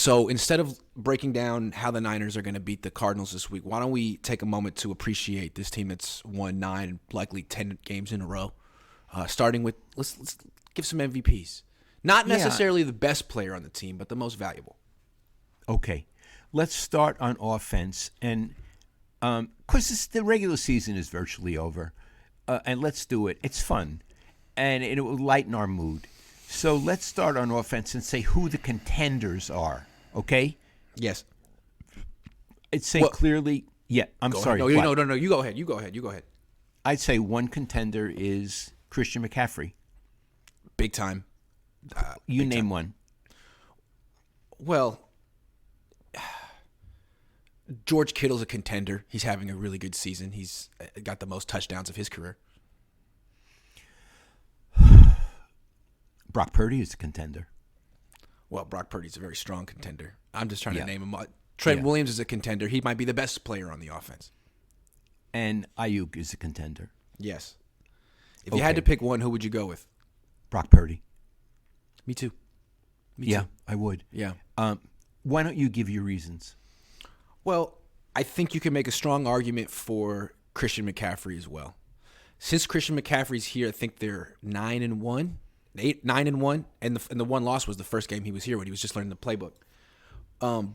So instead of breaking down how the Niners are going to beat the Cardinals this week, why don't we take a moment to appreciate this team that's won 9, likely 10 games in a row, starting with let's give some MVPs. Not necessarily the best player on the team, but the most valuable. Okay, let's start on offense, and because the regular season is virtually over, and let's do it. It's fun, and it will lighten our mood. So let's start on offense and say who the contenders are, okay? Yes. I'd say clearly, I'm sorry. No, you go ahead. You go ahead. I'd say one contender is Christian McCaffrey. Big time. You name one. Well, George Kittle's a contender. He's having a really good season. He's got the most touchdowns of his career. Brock Purdy is a contender. Well, Brock Purdy's a very strong contender. I'm just trying to name him. Trent Williams is a contender. He might be the best player on the offense. And Ayuk is a contender. Yes. If you had to pick one, who would you go with? Brock Purdy. Me too. I would. Yeah. Why don't you give your reasons? Well, I think you can make a strong argument for Christian McCaffrey as well. Since Christian McCaffrey's here, I think they're 9-1. 9-1, and the one loss was the first game he was here when he was just learning the playbook.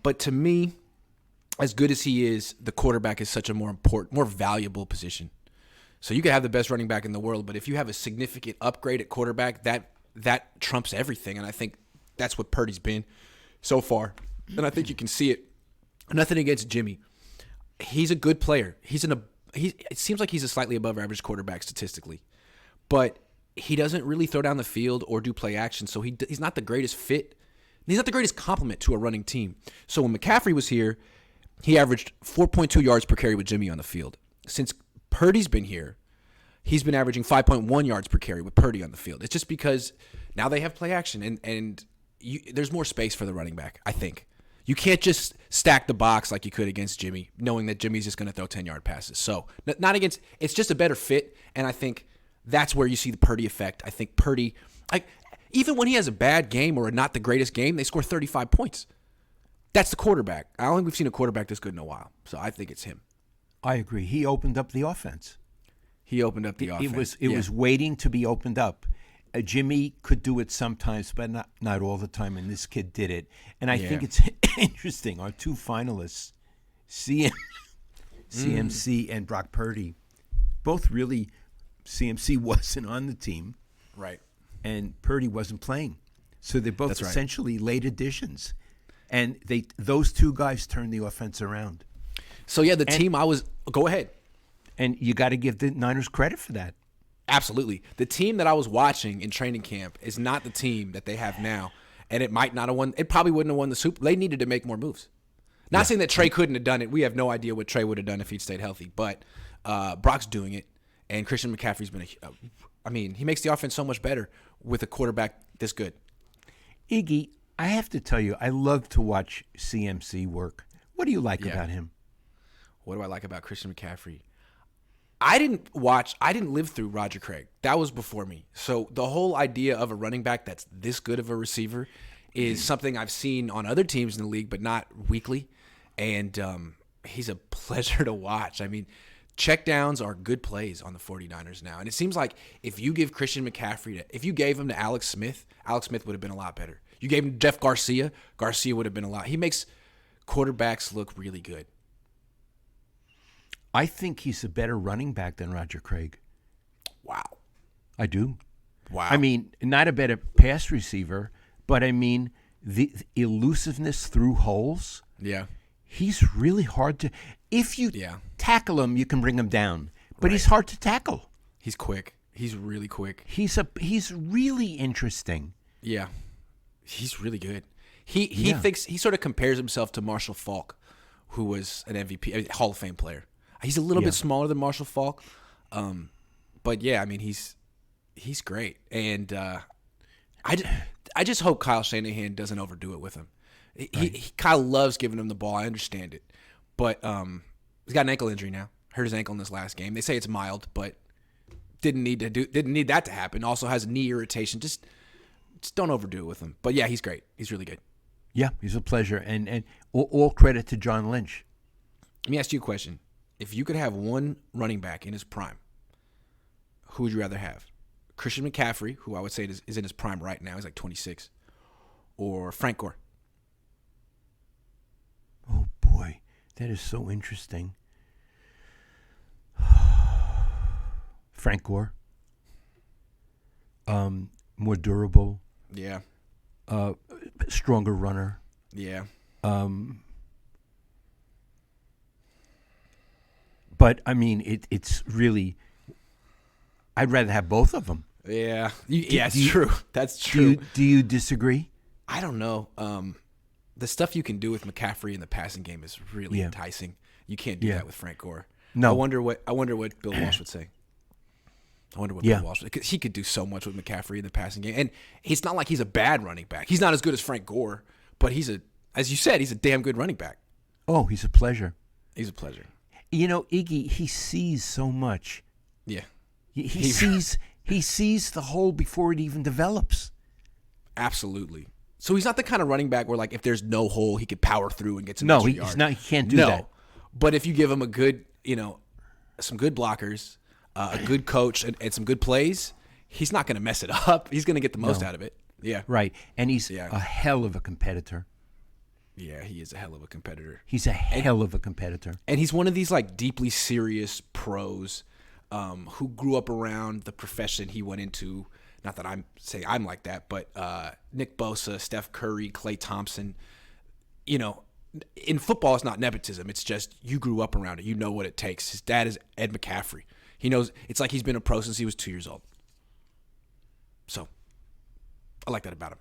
But to me, as good as he is, the quarterback is such a more valuable position. So you could have the best running back in the world, but if you have a significant upgrade at quarterback, that trumps everything. And I think that's what Purdy's been so far. And I think you can see it. Nothing against Jimmy. He's a good player. It seems like he's a slightly above average quarterback statistically, but he doesn't really throw down the field or do play action, so he's not the greatest fit. He's not the greatest complement to a running team. So when McCaffrey was here, he averaged 4.2 yards per carry with Jimmy on the field. Since Purdy's been here, he's been averaging 5.1 yards per carry with Purdy on the field. It's just because now they have play action, and there's more space for the running back, I think. You can't just stack the box like you could against Jimmy, knowing that Jimmy's just going to throw 10-yard passes. So not against – it's just a better fit, and I think – that's where you see the Purdy effect. I think Purdy, even when he has a bad game or not the greatest game, they score 35 points. That's the quarterback. I don't think we've seen a quarterback this good in a while. So I think it's him. I agree. He opened up the offense. It was waiting to be opened up. Jimmy could do it sometimes, but not all the time, and this kid did it. And I think it's interesting. Our two finalists, CMC and Brock Purdy, both really – CMC wasn't on the team. Right. And Purdy wasn't playing. So they're both essentially late additions. And those two guys turned the offense around. So, team I was – go ahead. And you got to give the Niners credit for that. Absolutely. The team that I was watching in training camp is not the team that they have now. And it might not have won – it probably wouldn't have won the Super – they needed to make more moves. Not saying that Trey couldn't have done it. We have no idea what Trey would have done if he'd stayed healthy. But Brock's doing it. And Christian McCaffrey's been he makes the offense so much better with a quarterback this good. Iggy, I have to tell you, I love to watch CMC work. What do you like about him? What do I like about Christian McCaffrey? I didn't live through Roger Craig. That was before me. So the whole idea of a running back that's this good of a receiver is something I've seen on other teams in the league, but not weekly. And he's a pleasure to watch. I mean, checkdowns are good plays on the 49ers now. And it seems like if you give Christian McCaffrey if you gave him to Alex Smith would have been a lot better. You gave him to Jeff Garcia would have been a lot. He makes quarterbacks look really good. I think he's a better running back than Roger Craig. Wow. I do. Wow. I mean, not a better pass receiver, but I mean, the elusiveness through holes. Yeah. He's really hard to – if you tackle him, you can bring him down. But he's hard to tackle. He's quick. He's really quick. He's really interesting. Yeah. He's really good. He thinks – he sort of compares himself to Marshall Faulk, who was an MVP, Hall of Fame player. He's a little bit smaller than Marshall Faulk. But, I mean, he's great. And I just hope Kyle Shanahan doesn't overdo it with him. Kyle loves giving him the ball. I understand it. But he's got an ankle injury now. Hurt his ankle in this last game. They say it's mild, but didn't need that to happen. Also has knee irritation. Just don't overdo it with him. But, he's great. He's really good. Yeah, he's a pleasure, and all credit to John Lynch. Let me ask you a question. If you could have one running back in his prime, who would you rather have? Christian McCaffrey, who I would say is in his prime right now. He's like 26. Or Frank Gore? Oh, boy. That is so interesting. Frank Gore. More durable. Yeah. Stronger runner. Yeah. But, I mean, it's really... I'd rather have both of them. Yeah. It's true. That's true. Do you disagree? I don't know. The stuff you can do with McCaffrey in the passing game is really enticing. You can't do that with Frank Gore. No. I wonder what Bill Walsh would say. I wonder what Bill Walsh would, because he could do so much with McCaffrey in the passing game. And it's not like he's a bad running back. He's not as good as Frank Gore, but as you said, he's a damn good running back. Oh, he's a pleasure. He's a pleasure. You know, Iggy, he sees so much. Yeah. He sees the hole before it even develops. Absolutely. So he's not the kind of running back where, like, if there's no hole, he could power through and get some extra yards. He's not. He can't do that. But if you give him a good, some good blockers, a good coach, and some good plays, he's not going to mess it up. He's going to get the most out of it. Yeah. Right. And he's a hell of a competitor. Yeah, he is a hell of a competitor. He's a hell of a competitor. And he's one of these, like, deeply serious pros who grew up around the profession he went into. Not that I'm saying I'm like that, but Nick Bosa, Steph Curry, Klay Thompson. In football, it's not nepotism. It's just you grew up around it. You know what it takes. His dad is Ed McCaffrey. He knows. It's like he's been a pro since he was 2 years old. So I like that about him.